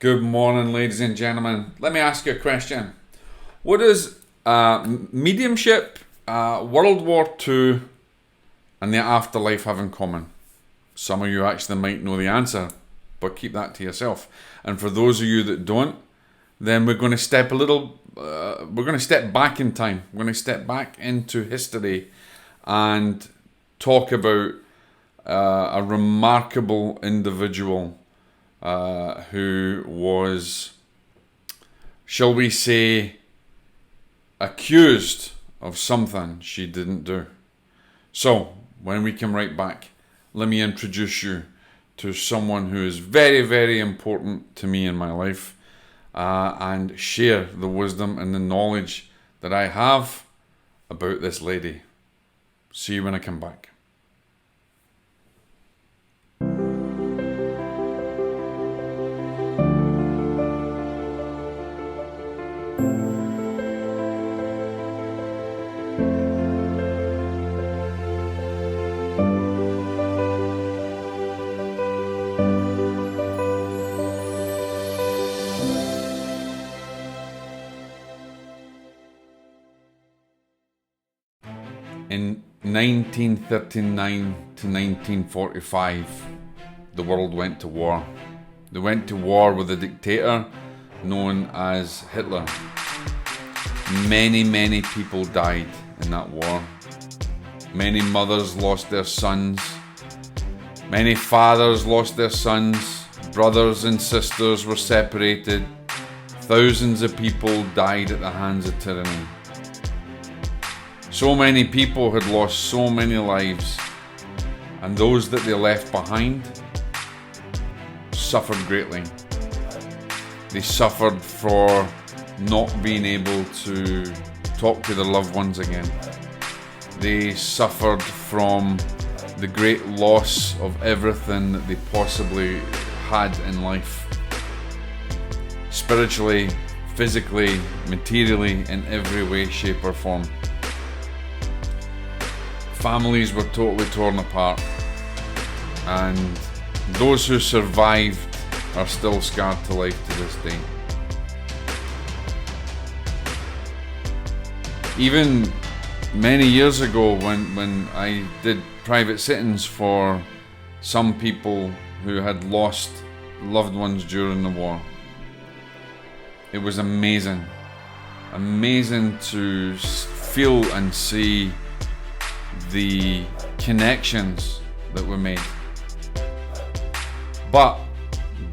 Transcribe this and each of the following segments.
Good morning, ladies and gentlemen. Let me ask you a question. What does mediumship, World War II, and the afterlife have in common? Some of you actually might know the answer, but keep that to yourself. And for those of you that don't, then we're going to step back in time. We're going to step back into history and talk about a remarkable individual who was, shall we say, accused of something she didn't do. So, when we come right back, let me introduce you to someone who is very, very important to me in my life, and share the wisdom and the knowledge that I have about this lady. See you when I come back. In 1939 to 1945, the world went to war. They went to war with a dictator known as Hitler. Many, many people died in that war. Many mothers lost their sons. Many fathers lost their sons. Brothers and sisters were separated. Thousands of people died at the hands of tyranny. So many people had lost so many lives, and those that they left behind suffered greatly. They suffered for not being able to talk to their loved ones again. They suffered from the great loss of everything that they possibly had in life. Spiritually, physically, materially, in every way, shape or form. Families were totally torn apart, and those who survived are still scarred to life to this day. Even many years ago, when I did private sittings for some people who had lost loved ones during the war, it was amazing to feel and see the connections that were made. But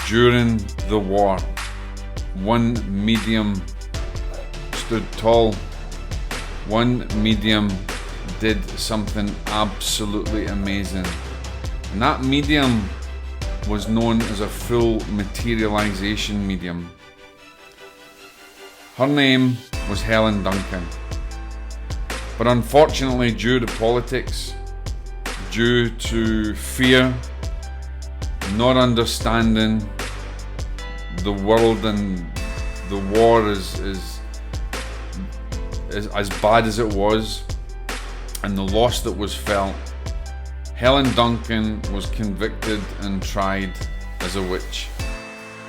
during the war, one medium stood tall. One medium did something absolutely amazing. And that medium was known as a full materialization medium. Her name was Helen Duncan. But unfortunately, due to politics, due to fear, not understanding the world and the war is as bad as it was, and the loss that was felt, Helen Duncan was convicted and tried as a witch,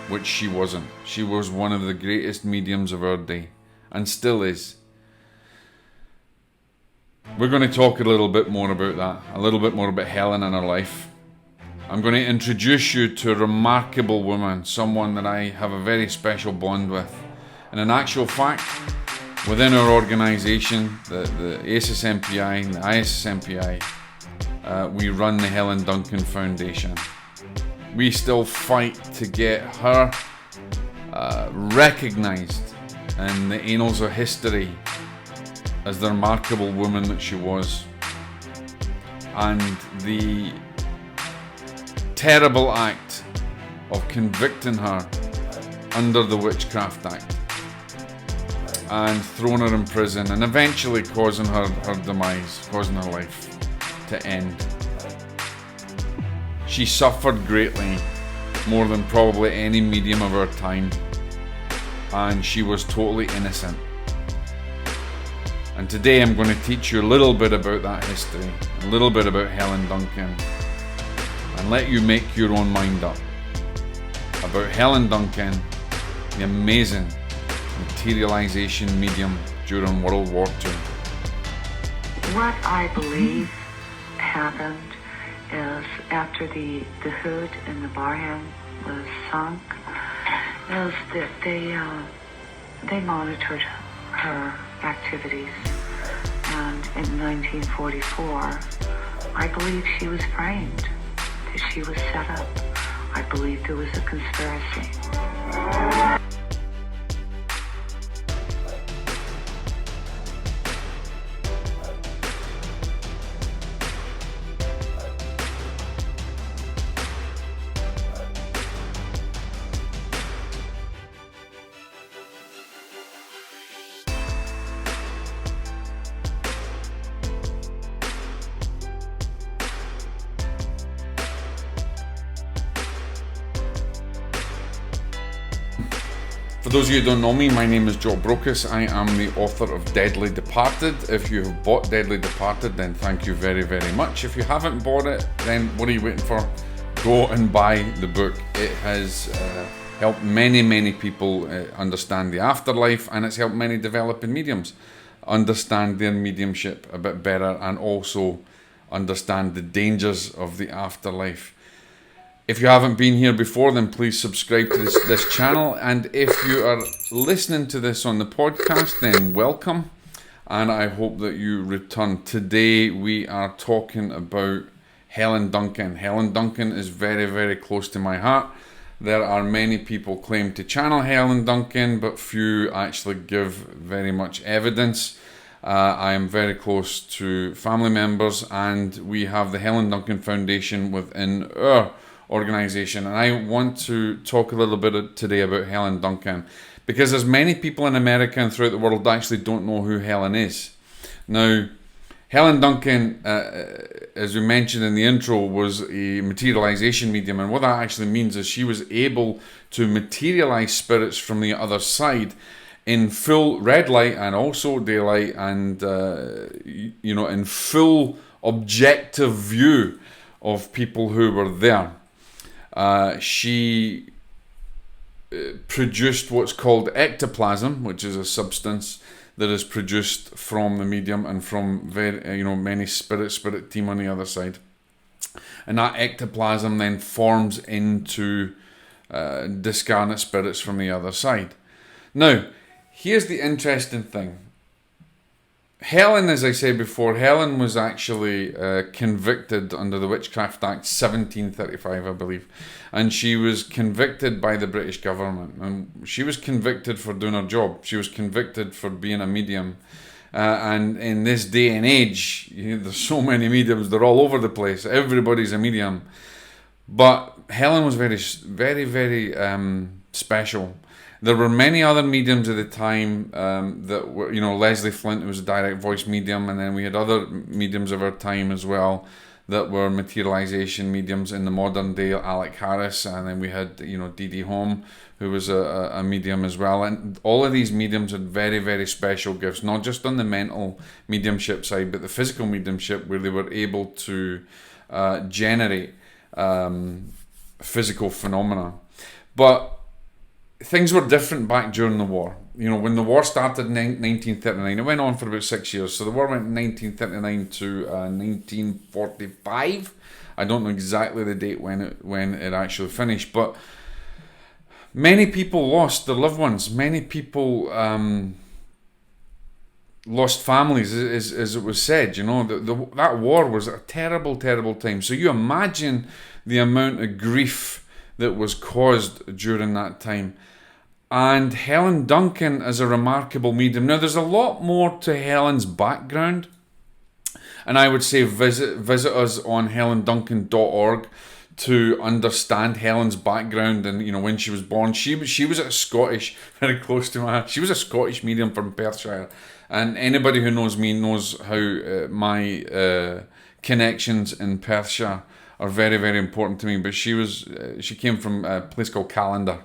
which she wasn't. She was one of the greatest mediums of our day, and still is. We're going to talk a little bit more about that, a little bit more about Helen and her life. I'm going to introduce you to a remarkable woman, someone that I have a very special bond with. And in actual fact, within our organisation, the ASSMPI and the ISSMPI, we run the Helen Duncan Foundation. We still fight to get her recognised in the annals of history as the remarkable woman that she was, and the terrible act of convicting her under the Witchcraft Act and throwing her in prison, and eventually causing her demise, causing her life to end. She suffered greatly, more than probably any medium of her time, and she was totally innocent. And today I'm going to teach you a little bit about that history, a little bit about Helen Duncan, and let you make your own mind up. about Helen Duncan, the amazing materialization medium during World War II. What I believe happened is after the hood in the barhead was sunk, is that they monitored her activities. And in 1944, I believe she was framed, that she was set up. I believe there was a conspiracy. For those of you who don't know me, my name is Jock Brocas. I am the author of Deadly Departed. If you have bought Deadly Departed, then thank you very, very much. If you haven't bought it, then what are you waiting for? Go and buy the book. It has helped many, many people understand the afterlife, and it's helped many developing mediums understand their mediumship a bit better and also understand the dangers of the afterlife. If you haven't been here before, then please subscribe to this channel. And if you are listening to this on the podcast, then welcome. And I hope that you return. Today we are talking about Helen Duncan. Helen Duncan is very, very close to my heart. There are many people claim to channel Helen Duncan, but few actually give very much evidence. I am very close to family members, and we have the Helen Duncan Foundation within our organization, and I want to talk a little bit today about Helen Duncan, because there's many people in America and throughout the world that actually don't know who Helen is. Now, Helen Duncan, as we mentioned in the intro, was a materialization medium, and what that actually means is she was able to materialize spirits from the other side in full red light and also daylight, and in full objective view of people who were there. She produced what's called ectoplasm, which is a substance that is produced from the medium and from many spirit team on the other side. And that ectoplasm then forms into discarnate spirits from the other side. Now, here's the interesting thing. Helen, as I said before, Helen was actually convicted under the Witchcraft Act 1735, I believe. And she was convicted by the British government. And she was convicted for doing her job. She was convicted for being a medium. And in this day and age, there's so many mediums, they're all over the place. Everybody's a medium. But Helen was very, very, very special. There were many other mediums at the time that were, Leslie Flint, who was a direct voice medium, and then we had other mediums of our time as well that were materialization mediums in the modern day, Alec Harris, and then we had, Dee Dee Home, who was a medium as well. And all of these mediums had very, very special gifts, not just on the mental mediumship side, but the physical mediumship, where they were able to generate physical phenomena. But things were different back during the war. When the war started in 1939, it went on for about 6 years. So the war went 1939 to 1945. I don't know exactly the date when it actually finished, but many people lost their loved ones. Many people lost families, as it was said. That war was a terrible, terrible time. So you imagine the amount of grief that was caused during that time. And Helen Duncan is a remarkable medium. Now, there's a lot more to Helen's background, and I would say visit us on helenduncan.org to understand Helen's background and when she was born. She was a Scottish, very close to my heart. She was a Scottish medium from Perthshire, and anybody who knows me knows how my connections in Perthshire are very, very important to me. But she came from a place called Callander.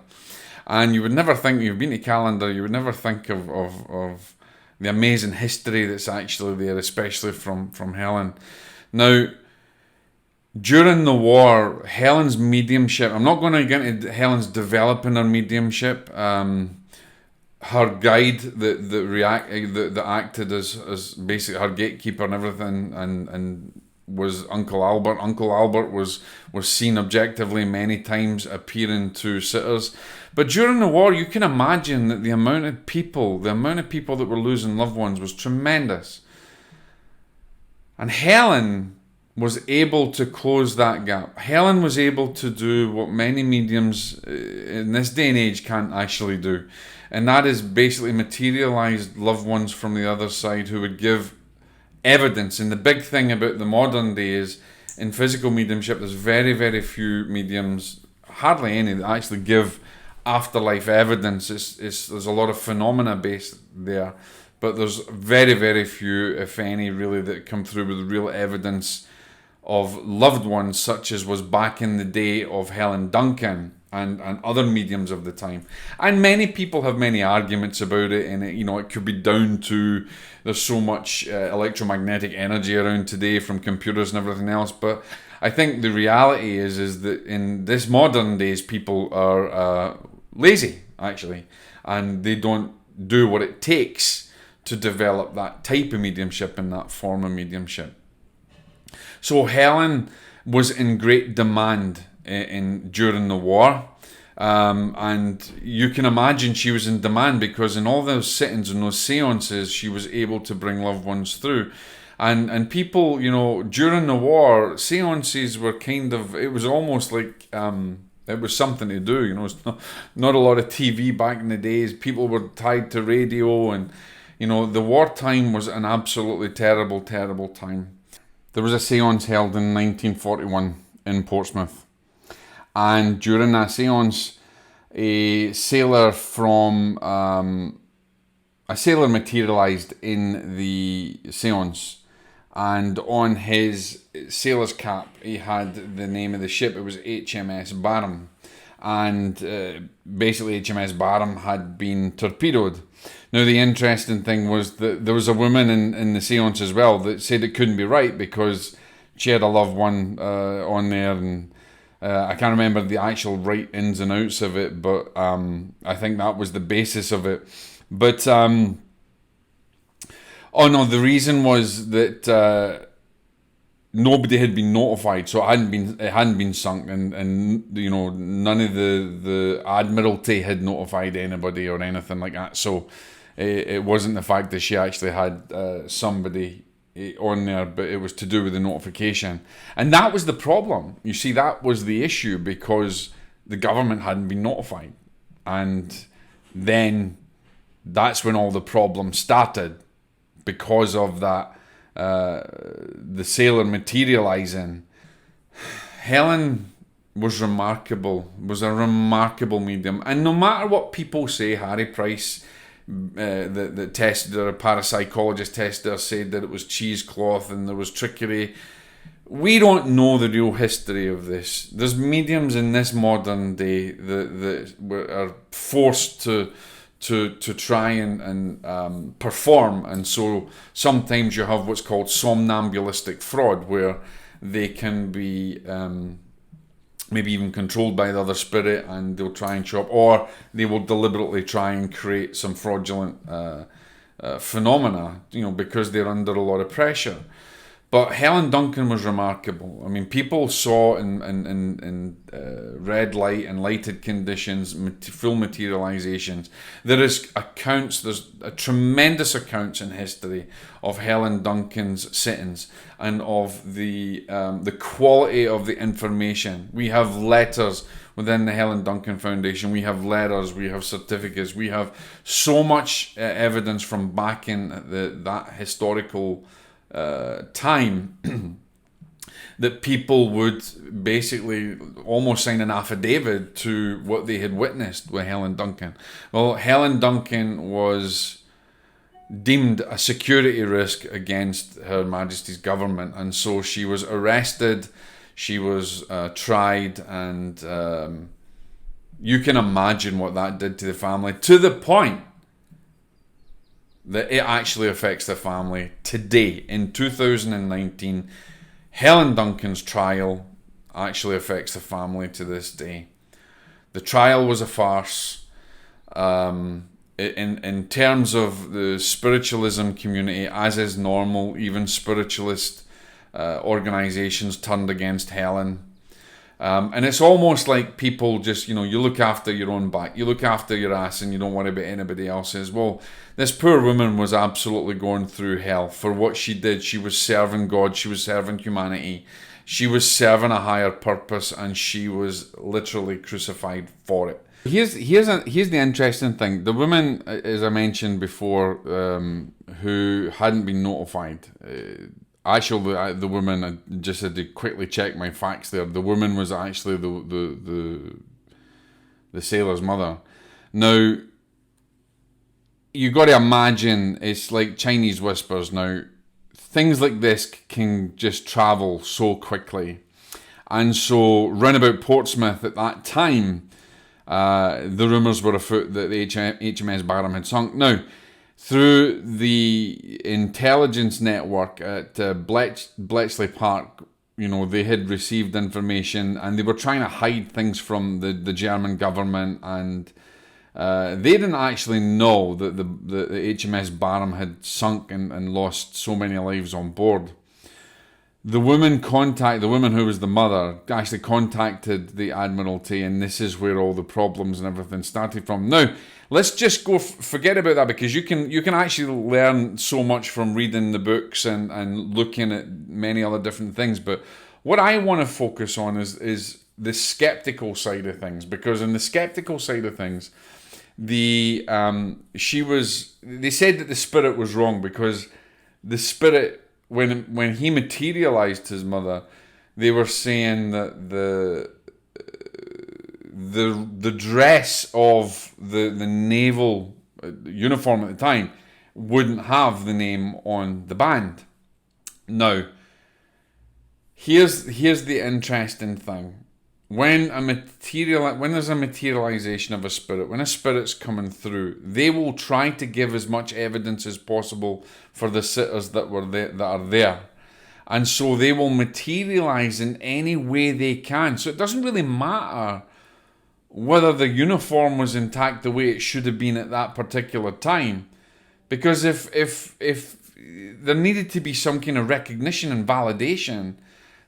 And you would never think, you've been to Callander, you would never think of the amazing history that's actually there, especially from Helen. Now, During the war, Helen's mediumship, I'm not going to get into Helen's developing her mediumship. Her guide that acted as basically her gatekeeper and everything, and was Uncle Albert. Uncle Albert was seen objectively many times appearing to sitters. But during the war, you can imagine that the amount of people that were losing loved ones was tremendous. And Helen was able to close that gap. Helen was able to do what many mediums in this day and age can't actually do. And that is basically materialize loved ones from the other side who would give evidence. And the big thing about the modern day is in physical mediumship, there's very, very few mediums, hardly any, that actually give afterlife evidence. There's a lot of phenomena based there, but there's very, very few, if any, really, that come through with real evidence of loved ones, such as was back in the day of Helen Duncan and other mediums of the time. And many people have many arguments about it, and it could be down to there's so much electromagnetic energy around today from computers and everything else. But I think the reality is that in this modern days, people are lazy, actually, and they don't do what it takes to develop that type of mediumship and that form of mediumship. So Helen was in great demand during the war, and you can imagine she was in demand because in all those sittings and those seances, she was able to bring loved ones through. And people, during the war, seances were it was almost like it was something to do. It's not a lot of TV back in the days. People were tied to radio, and the wartime was an absolutely terrible, terrible time. There was a seance held in 1941 in Portsmouth, and during that seance, a sailor materialised in the seance, and on his sailor's cap he had the name of the ship. It was HMS Barham, and basically HMS Barham had been torpedoed. Now the interesting thing was that there was a woman in the seance as well that said it couldn't be right because she had a loved one on there, and I can't remember the actual right ins and outs of it, but I think that was the basis of it. But the reason was that nobody had been notified, so it hadn't been sunk, and none of the Admiralty had notified anybody or anything like that. So it wasn't the fact that she actually had somebody on there, but it was to do with the notification. And that was the problem. You see, that was the issue, because the government hadn't been notified. And then that's when all the problems started, because of that, the sailor materializing. Helen was remarkable, was a remarkable medium. And no matter what people say, Harry Price, the tester, a parapsychologist tester, said that it was cheesecloth and there was trickery. We don't know the real history of this. There's mediums in this modern day that are forced to try and perform, and so sometimes you have what's called somnambulistic fraud, where they can be maybe even controlled by the other spirit, and they'll try and show up, or they will deliberately try and create some fraudulent phenomena, because they're under a lot of pressure. But Helen Duncan was remarkable. I mean, people saw in red light and lighted conditions full materializations. There's a tremendous accounts in history of Helen Duncan's sittings and of the quality of the information. We have letters within the Helen Duncan Foundation. We have letters, we have certificates, we have so much evidence from back in that historical time that people would basically almost sign an affidavit to what they had witnessed with Helen Duncan. Well, Helen Duncan was deemed a security risk against Her Majesty's government, and so she was arrested, she was tried, and you can imagine what that did to the family, to the point that it actually affects the family today. In 2019, Helen Duncan's trial actually affects the family to this day. The trial was a farce. In terms of the spiritualism community, as is normal, even spiritualist organizations turned against Helen. And it's almost like people just, you look after your own back, you look after your ass, and you don't worry about anybody else's. Well, this poor woman was absolutely going through hell for what she did. She was serving God, she was serving humanity, she was serving a higher purpose, and she was literally crucified for it. Here's the interesting thing. The woman, as I mentioned before, who hadn't been notified. Actually, the woman, I just had to quickly check my facts there. The woman was actually the sailor's mother. Now, you got to imagine it's like Chinese whispers. Now, things like this can just travel so quickly, and so round about Portsmouth at that time, the rumours were afoot that the HMS Barham had sunk. Now, through the intelligence network at Bletchley Park, they had received information, and they were trying to hide things from the German government, and they didn't actually know that the HMS Barham had sunk and lost so many lives on board. The woman who was the mother, actually contacted the Admiralty, and this is where all the problems and everything started from. Now, let's just go forget about that, because you can actually learn so much from reading the books and looking at many other different things. But what I want to focus on is the skeptical side of things, because in the skeptical side of things, they said that the spirit was wrong, because the spirit, when he materialized his mother, they were saying that the dress of the naval uniform at the time wouldn't have the name on the band. Now, here's the interesting thing. When there's a materialization of a spirit, when a spirit's coming through, they will try to give as much evidence as possible for the sitters that are there. And so they will materialize in any way they can. So it doesn't really matter whether the uniform was intact the way it should have been at that particular time. Because if there needed to be some kind of recognition and validation,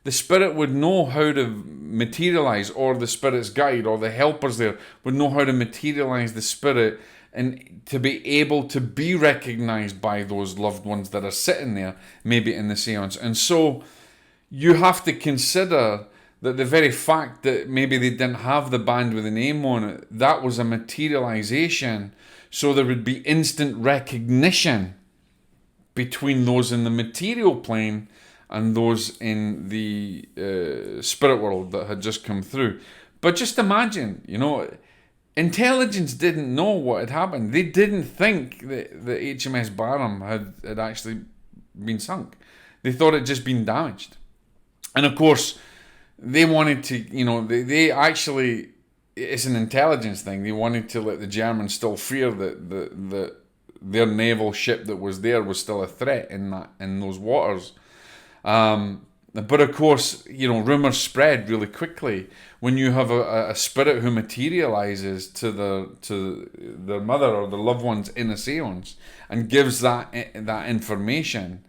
the spirit would know how to materialize, or the spirit's guide or the helpers there would know how to materialize the spirit and to be able to be recognized by those loved ones that are sitting there, maybe in the seance. And so you have to consider that the very fact that maybe they didn't have the band with a name on it, that was a materialization. So there would be instant recognition between those in the material plane and those in the spirit world that had just come through. But just imagine, intelligence didn't know what had happened. They didn't think that the HMS Barham had actually been sunk. They thought it had just been damaged. And of course, they wanted to, they actually, it's an intelligence thing. They wanted to let the Germans still fear that their naval ship that was there was still a threat in those waters. But of course, rumours spread really quickly when you have a spirit who materializes to their mother or their loved ones in a seance and gives that information.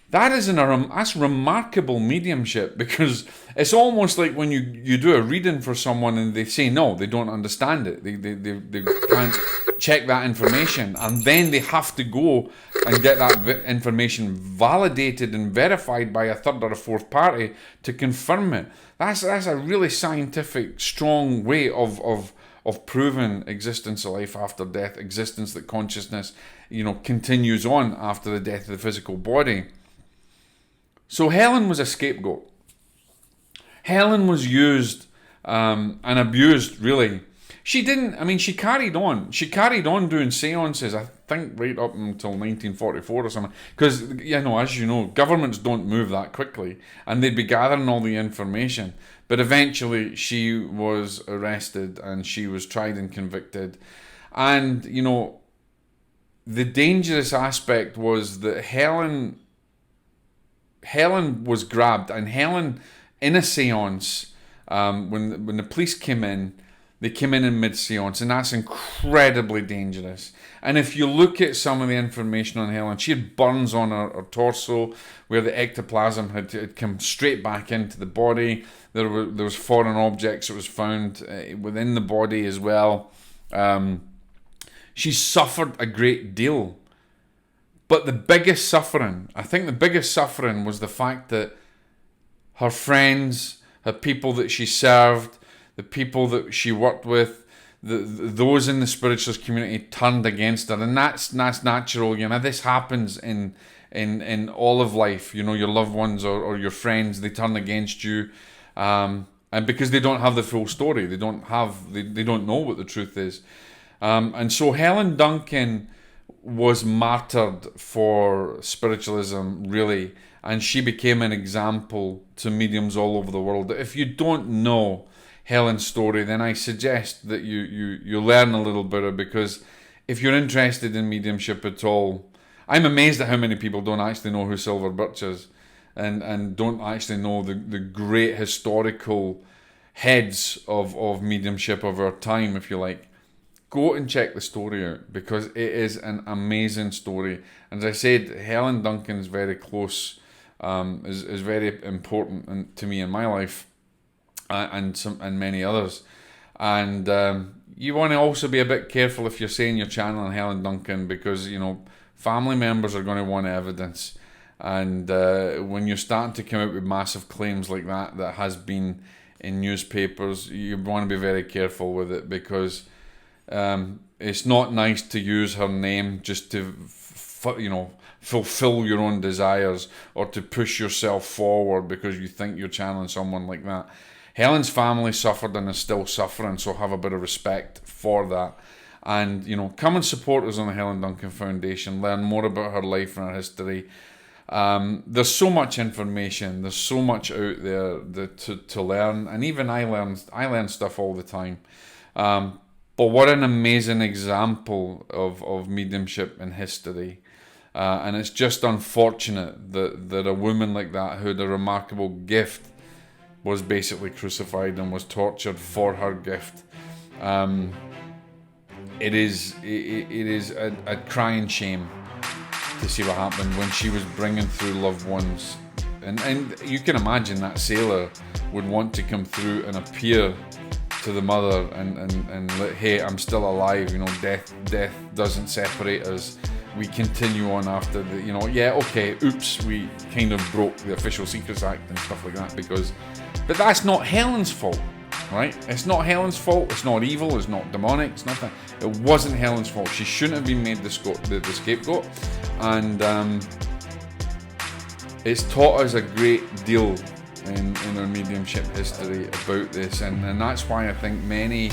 That's remarkable mediumship, because it's almost like when you do a reading for someone and they say no, they don't understand it. They can't check that information, and then they have to go and get that information validated and verified by a third or a fourth party to confirm it. That's a really scientific, strong way of proving existence of life after death, existence that consciousness, continues on after the death of the physical body. So Helen was a scapegoat. Helen was used and abused, really. She carried on. She carried on doing seances, I think, right up until 1944 or something. Because, as you know, governments don't move that quickly. And they'd be gathering all the information. But eventually she was arrested and she was tried and convicted. And, the dangerous aspect was that Helen Helen was grabbed, and Helen, in a seance, when the police came in, they came in mid-seance, and that's incredibly dangerous. And if you look at some of the information on Helen, she had burns on her torso where the ectoplasm had come straight back into the body. There was foreign objects that was found within the body as well. She suffered a great deal. But the biggest suffering, I think the biggest suffering was the fact that her friends, her people that she served, the people that she worked with, those in the spiritualist community turned against her, and that's natural. You know, this happens in all of life. You know, your loved ones or your friends, they turn against you, and because they don't have the full story, they don't know what the truth is, and so Helen Duncan was martyred for spiritualism, really, and she became an example to mediums all over the world. If you don't know Helen's story, then I suggest that you learn a little bit, because if you're interested in mediumship at all, I'm amazed at how many people don't actually know who Silver Birch is, and don't actually know the great historical heads of mediumship of our time, if you like. Go and check the story out, because it is an amazing story. And as I said, Helen Duncan's very close, is very important to me in my life, and many others. And you want to also be a bit careful if you're saying you're channeling Helen Duncan, because, you know, family members are going to want evidence. And when you're starting to come out with massive claims like that has been in newspapers, you want to be very careful with it, because it's not nice to use her name just to fulfill your own desires, or to push yourself forward because you think you're channeling someone like that. Helen's family suffered and is still suffering, so have a bit of respect for that. And, you know, come and support us on the Helen Duncan Foundation. Learn more about her life and her history. There's so much information. There's so much out there to learn. And even I learn stuff all the time. But what an amazing example of mediumship in history. And it's just unfortunate that a woman like that, who had a remarkable gift, was basically crucified and was tortured for her gift. It is a crying shame to see what happened when she was bringing through loved ones. And you can imagine that sailor would want to come through and appear to the mother and let, hey, I'm still alive, you know, death doesn't separate us. We continue on after the, you know, yeah, okay, oops, we kind of broke the Official Secrets Act and stuff like that, but that's not Helen's fault, right? It's not Helen's fault, it's not evil, it's not demonic, it's nothing. It wasn't Helen's fault. She shouldn't have been made the scapegoat, and it's taught us a great deal in our mediumship history about this, and that's why I think many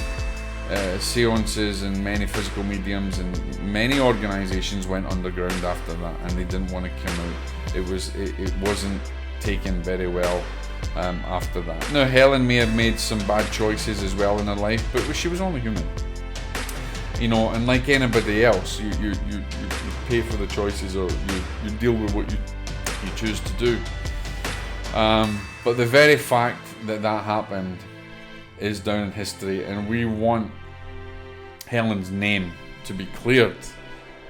seances and many physical mediums and many organisations went underground after that, and they didn't want to come out. It wasn't taken very well after that. Now, Helen may have made some bad choices as well in her life, but she was only human, you know, and like anybody else, you pay for the choices, or you deal with what you choose to do. But the very fact that happened is down in history, and we want Helen's name to be cleared,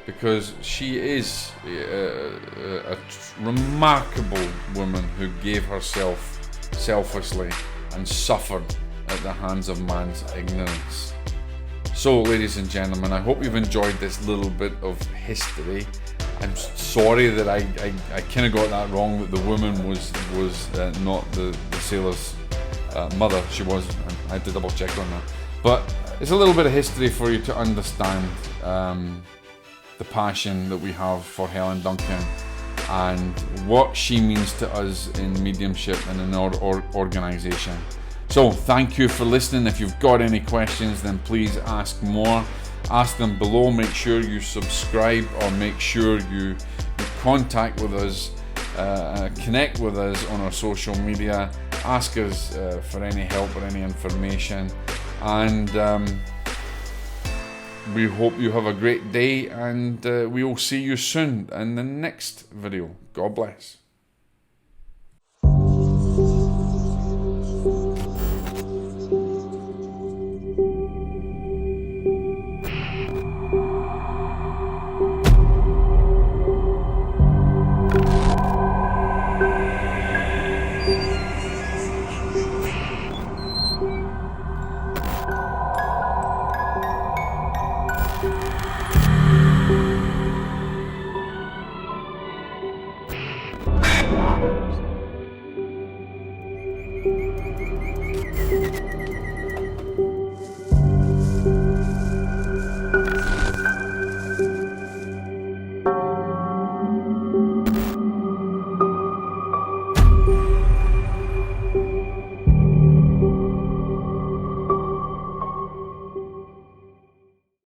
because she is a remarkable woman who gave herself selflessly and suffered at the hands of man's ignorance. So, ladies and gentlemen, I hope you've enjoyed this little bit of history. I'm sorry that I kind of got that wrong, that the woman was not the sailor's mother. She was. I had to double check on that. But it's a little bit of history for you to understand the passion that we have for Helen Duncan and what she means to us in mediumship and in our organisation. So thank you for listening. If you've got any questions, then please ask more. Ask them below. Make sure you subscribe, or make sure you contact with us, connect with us on our social media. Ask us for any help or any information, and we hope you have a great day, and we will see you soon in the next video. God bless.